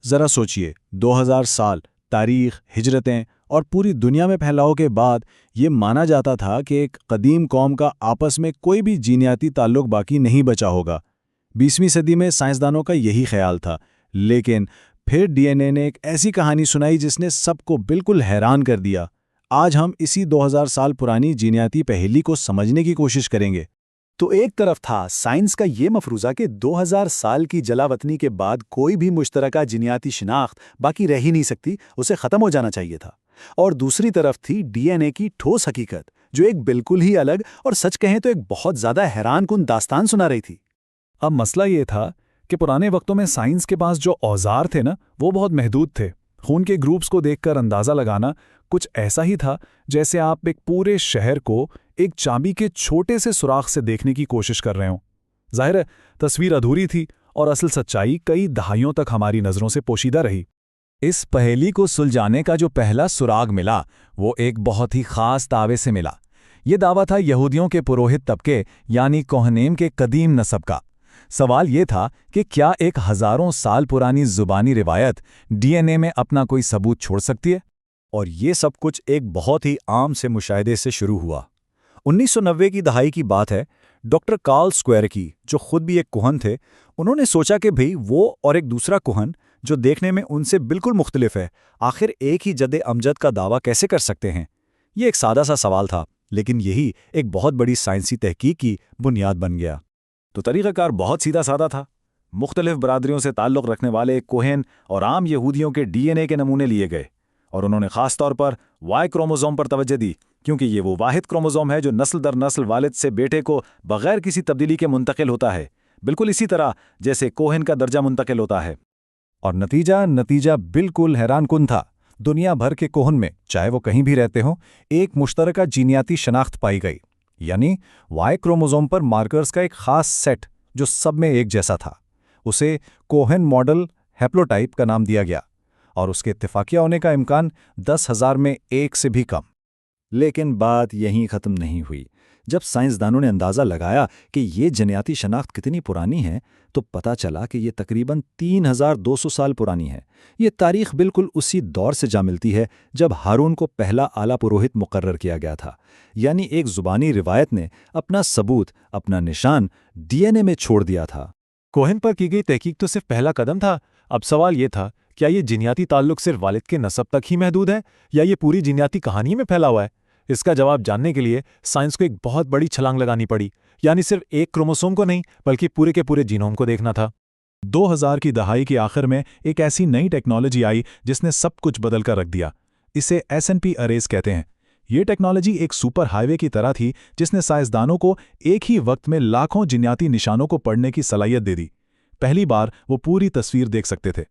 ذرا سوچئے 2000 سال تاریخ، ہجرتیں اور پوری دنیا میں پھیلاؤ کے بعد یہ مانا جاتا تھا کہ ایک قدیم قوم کا آپس میں کوئی بھی جینیاتی تعلق باقی نہیں بچا ہوگا۔ 20ویں صدی میں سائنسدانوں کا یہی خیال تھا، لیکن پھر ڈی این اے نے ایک ایسی کہانی سنائی جس نے سب کو بالکل حیران کر دیا۔ آج ہم اسی 2000 سال پرانی جینیاتی پہیلی کو سمجھنے کی کوشش کریں گے۔ تو ایک طرف تھا سائنس کا یہ مفروضہ کہ 2000 سال کی جلا وطنی کے بعد کوئی بھی مشترکہ جینیاتی شناخت باقی رہ ہی نہیں سکتی، اسے ختم ہو جانا چاہیے تھا، اور دوسری طرف تھی ڈی این اے کی ٹھوس حقیقت جو ایک بالکل ہی الگ اور سچ کہیں تو ایک بہت زیادہ حیران کن داستان سنا رہی تھی۔ اب مسئلہ یہ تھا کہ پرانے وقتوں میں سائنس کے پاس جو اوزار تھے وہ بہت محدود تھے۔ خون کے گروپس کو دیکھ کر اندازہ لگانا کچھ ایسا ہی تھا جیسے آپ ایک پورے شہر کو ایک چابی کے چھوٹے سے سوراخ سے دیکھنے کی کوشش کر رہے ہوں۔ ظاہر ہے تصویر ادھوری تھی اور اصل سچائی کئی دہائیوں تک ہماری نظروں سے پوشیدہ رہی۔ اس پہیلی کو سلجھانے کا جو پہلا سراغ ملا وہ ایک بہت ہی خاص دعوے سے ملا۔ یہ دعویٰ تھا یہودیوں کے پروہت طبقے یعنی کوہنیم کے قدیم نسب کا۔ سوال یہ تھا کہ کیا ایک ہزاروں سال پرانی زبانی روایت ڈی این اے میں اپنا کوئی ثبوت چھوڑ سکتی ہے؟ اور یہ سب کچھ ایک بہت ہی عام سے مشاہدے سے شروع ہوا۔ 1990 کی دہائی کی بات ہے، ڈاکٹر کارل سکوئرکی جو خود بھی ایک کوہن تھے، انہوں نے سوچا کہ بھئی وہ اور ایک دوسرا کوہن جو دیکھنے میں ان سے بالکل مختلف ہے، آخر ایک ہی جد امجد کا دعویٰ کیسے کر سکتے ہیں؟ یہ ایک سادہ سا سوال تھا، لیکن یہی ایک بہت بڑی سائنسی تحقیق کی بنیاد بن گیا۔ تو طریقہ کار بہت سیدھا سادہ تھا۔ مختلف برادریوں سے تعلق رکھنے والے ایک کوہن اور عام یہودیوں کے ڈی این اے کے نمونے لیے گئے، اور انہوں نے خاص طور پر وائی کروموزوم پر توجہ دی، کیونکہ یہ وہ واحد کروموزوم ہے جو نسل در نسل والد سے بیٹے کو بغیر کسی تبدیلی کے منتقل ہوتا ہے، بالکل اسی طرح جیسے کوہن کا درجہ منتقل ہوتا ہے۔ اور نتیجہ بالکل حیران کن تھا۔ دنیا بھر کے کوہن میں، چاہے وہ کہیں بھی رہتے ہوں، ایک مشترکہ جینیاتی شناخت پائی گئی، یعنی وائی کروموزوم پر مارکرز کا ایک خاص سیٹ جو سب میں ایک جیسا تھا۔ اسے کوہن ماڈل ہیپلوٹائپ کا نام دیا گیا، اور اس کے اتفاقیہ ہونے کا امکان 10,000 میں 1 سے بھی کم۔ لیکن بات یہیں ختم نہیں ہوئی۔ جب سائنسدانوں نے اندازہ لگایا کہ یہ جینیاتی شناخت کتنی پرانی ہے، تو پتہ چلا کہ یہ تقریباً 3,200 سال پرانی ہے۔ یہ تاریخ بالکل اسی دور سے جا ملتی ہے جب ہارون کو پہلا اعلیٰ پروہت مقرر کیا گیا تھا، یعنی ایک زبانی روایت نے اپنا ثبوت، اپنا نشان ڈی این اے میں چھوڑ دیا تھا۔ کوہن پر کی گئی تحقیق تو صرف پہلا قدم تھا۔ اب سوال یہ تھا، کیا یہ جینیاتی تعلق صرف والد کے نسب تک ہی محدود ہے، یا یہ پوری جینیاتی کہانی میں پھیلا ہوا ہے؟ اس کا جواب جاننے کے لیے سائنس کو ایک بہت بڑی چھلانگ لگانی پڑی، یعنی صرف ایک کروموسوم کو نہیں بلکہ پورے کے پورے جینوم کو دیکھنا تھا۔ 2000 کی دہائی کے آخر میں ایک ایسی نئی ٹیکنالوجی آئی جس نے سب کچھ بدل کر رکھ دیا۔ اسے SNP اریز کہتے ہیں۔ یہ ٹیکنالوجی ایک سپر ہائی وے کی طرح تھی جس نے سائنسدانوں کو ایک ہی وقت میں لاکھوں جینیاتی نشانوں کو پڑھنے کی صلاحیت دے دی۔ پہلی بار وہ پوری تصویر دیکھ سکتے تھے۔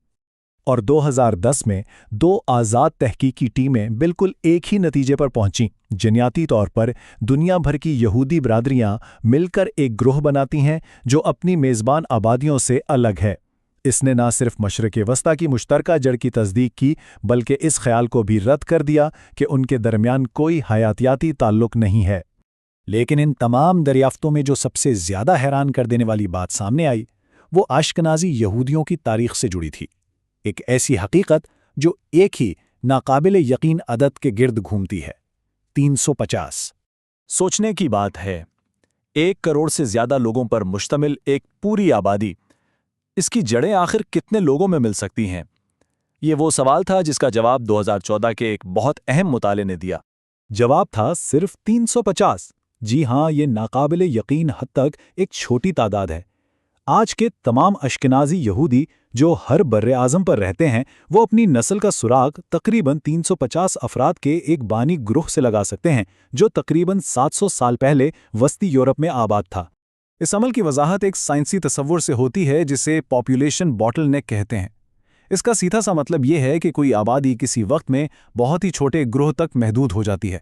اور 2010 میں 2 آزاد تحقیقی ٹیمیں بالکل ایک ہی نتیجے پر پہنچیں۔ جینیاتی طور پر دنیا بھر کی یہودی برادریاں مل کر ایک گروہ بناتی ہیں جو اپنی میزبان آبادیوں سے الگ ہے۔ اس نے نہ صرف مشرق وسطیٰ کی مشترکہ جڑ کی تصدیق کی، بلکہ اس خیال کو بھی رد کر دیا کہ ان کے درمیان کوئی حیاتیاتی تعلق نہیں ہے۔ لیکن ان تمام دریافتوں میں جو سب سے زیادہ حیران کر دینے والی بات سامنے آئی، وہ اشکنازی یہودیوں کی تاریخ سے جڑی تھی۔ ایک ایسی حقیقت جو ایک ہی ناقابل یقین عدد کے گرد گھومتی ہے، 350۔ سوچنے کی بات ہے، 1 کروڑ سے زیادہ لوگوں پر مشتمل ایک پوری آبادی، اس کی جڑیں آخر کتنے لوگوں میں مل سکتی ہیں؟ یہ وہ سوال تھا جس کا جواب 2014 کے ایک بہت اہم مطالعے نے دیا۔ جواب تھا صرف 350۔ جی ہاں، یہ ناقابل یقین حد تک ایک چھوٹی تعداد ہے۔ آج کے تمام اشکنازی یہودی جو ہر بر اعظم پر رہتے ہیں، وہ اپنی نسل کا سراغ تقریباً 350 افراد کے ایک بانی گروہ سے لگا سکتے ہیں جو تقریباً 700 سال پہلے وسطی یورپ میں آباد تھا۔ اس عمل کی وضاحت ایک سائنسی تصور سے ہوتی ہے جسے پاپولیشن باٹل نیک کہتے ہیں۔ اس کا سیدھا سا مطلب یہ ہے کہ کوئی آبادی کسی وقت میں بہت ہی چھوٹے گروہ تک محدود ہو جاتی ہے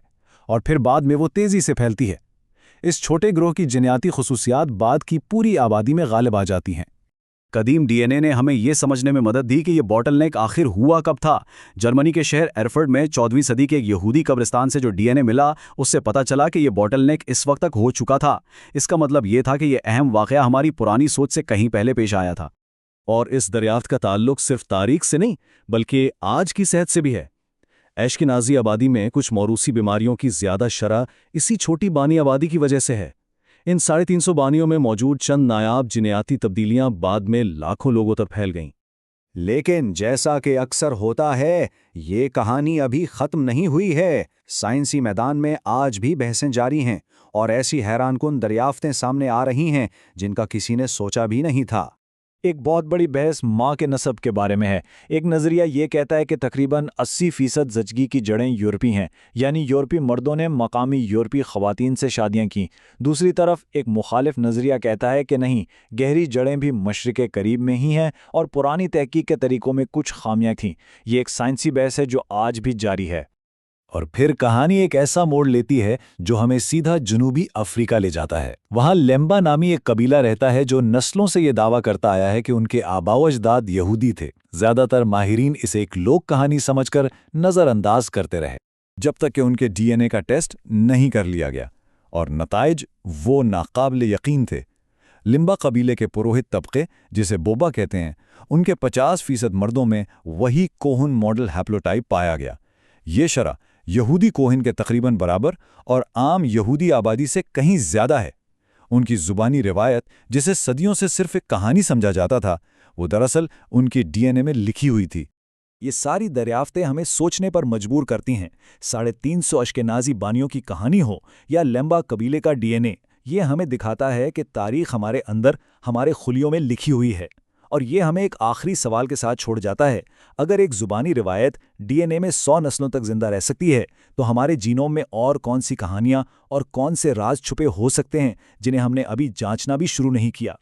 اور پھر بعد میں وہ تیزی سے پھیلتی ہے۔ اس چھوٹے گروہ کی جینیاتی خصوصیات بعد کی پوری آبادی میں غالب آ جاتی ہیں۔ قدیم ڈی این اے نے ہمیں یہ سمجھنے میں مدد دی کہ یہ باٹل نیک آخر ہوا کب تھا۔ جرمنی کے شہر ایرفرڈ میں 14ویں صدی کے ایک یہودی قبرستان سے جو ڈی این اے ملا، اس سے پتہ چلا کہ یہ باٹل نیک اس وقت تک ہو چکا تھا۔ اس کا مطلب یہ تھا کہ یہ اہم واقعہ ہماری پرانی سوچ سے کہیں پہلے پیش آیا تھا۔ اور اس دریافت کا تعلق صرف تاریخ سے نہیں بلکہ آج کی صحت سے بھی ہے۔ ایشکنازی آبادی میں کچھ موروثی بیماریوں کی زیادہ شرح اسی چھوٹی بانی آبادی کی وجہ سے ہے۔ ان 350 بانیوں میں موجود چند نایاب جینیاتی تبدیلیاں بعد میں لاکھوں لوگوں تک پھیل گئیں۔ لیکن جیسا کہ اکثر ہوتا ہے، یہ کہانی ابھی ختم نہیں ہوئی ہے۔ سائنسی میدان میں آج بھی بحثیں جاری ہیں اور ایسی حیران کن دریافتیں سامنے آ رہی ہیں جن کا کسی نے سوچا بھی نہیں تھا۔ ایک بہت بڑی بحث ماں کے نسب کے بارے میں ہے۔ ایک نظریہ یہ کہتا ہے کہ تقریباً 80% زچگی کی جڑیں یورپی ہیں، یعنی یورپی مردوں نے مقامی یورپی خواتین سے شادیاں کیں۔ دوسری طرف ایک مخالف نظریہ کہتا ہے کہ نہیں، گہری جڑیں بھی مشرق قریب میں ہی ہیں اور پرانی تحقیق کے طریقوں میں کچھ خامیاں تھیں۔ یہ ایک سائنسی بحث ہے جو آج بھی جاری ہے۔ اور پھر کہانی ایک ایسا موڑ لیتی ہے جو ہمیں سیدھا جنوبی افریقہ لے جاتا ہے۔ وہاں لیمبا نامی ایک قبیلہ رہتا ہے جو نسلوں سے یہ دعویٰ کرتا آیا ہے کہ ان کے آباء و اجداد یہودی تھے۔ زیادہ تر ماہرین اسے ایک لوک کہانی سمجھ کر نظر انداز کرتے رہے، جب تک کہ ان کے ڈی این اے کا ٹیسٹ نہیں کر لیا گیا، اور نتائج وہ ناقابل یقین تھے۔ لمبا قبیلے کے پروہت طبقے، جسے بوبا کہتے ہیں، ان کے 50% مردوں میں وہی کوہن ماڈل ہیپلوٹائپ پایا گیا۔ یہ شرح یہودی کوہن کے تقریباً برابر اور عام یہودی آبادی سے کہیں زیادہ ہے۔ ان کی زبانی روایت، جسے صدیوں سے صرف ایک کہانی سمجھا جاتا تھا، وہ دراصل ان کی ڈی این اے میں لکھی ہوئی تھی۔ یہ ساری دریافتیں ہمیں سوچنے پر مجبور کرتی ہیں۔ 350 اشکنازی بانیوں کی کہانی ہو یا لیمبا قبیلے کا ڈی این اے، یہ ہمیں دکھاتا ہے کہ تاریخ ہمارے اندر، ہمارے خلیوں میں لکھی ہوئی ہے۔ اور یہ ہمیں ایک آخری سوال کے ساتھ چھوڑ جاتا ہے۔ اگر ایک زبانی روایت ڈی این اے میں 100 نسلوں تک زندہ رہ سکتی ہے، تو ہمارے جینوم میں اور کون سی کہانیاں اور کون سے راز چھپے ہو سکتے ہیں جنہیں ہم نے ابھی جانچنا بھی شروع نہیں کیا؟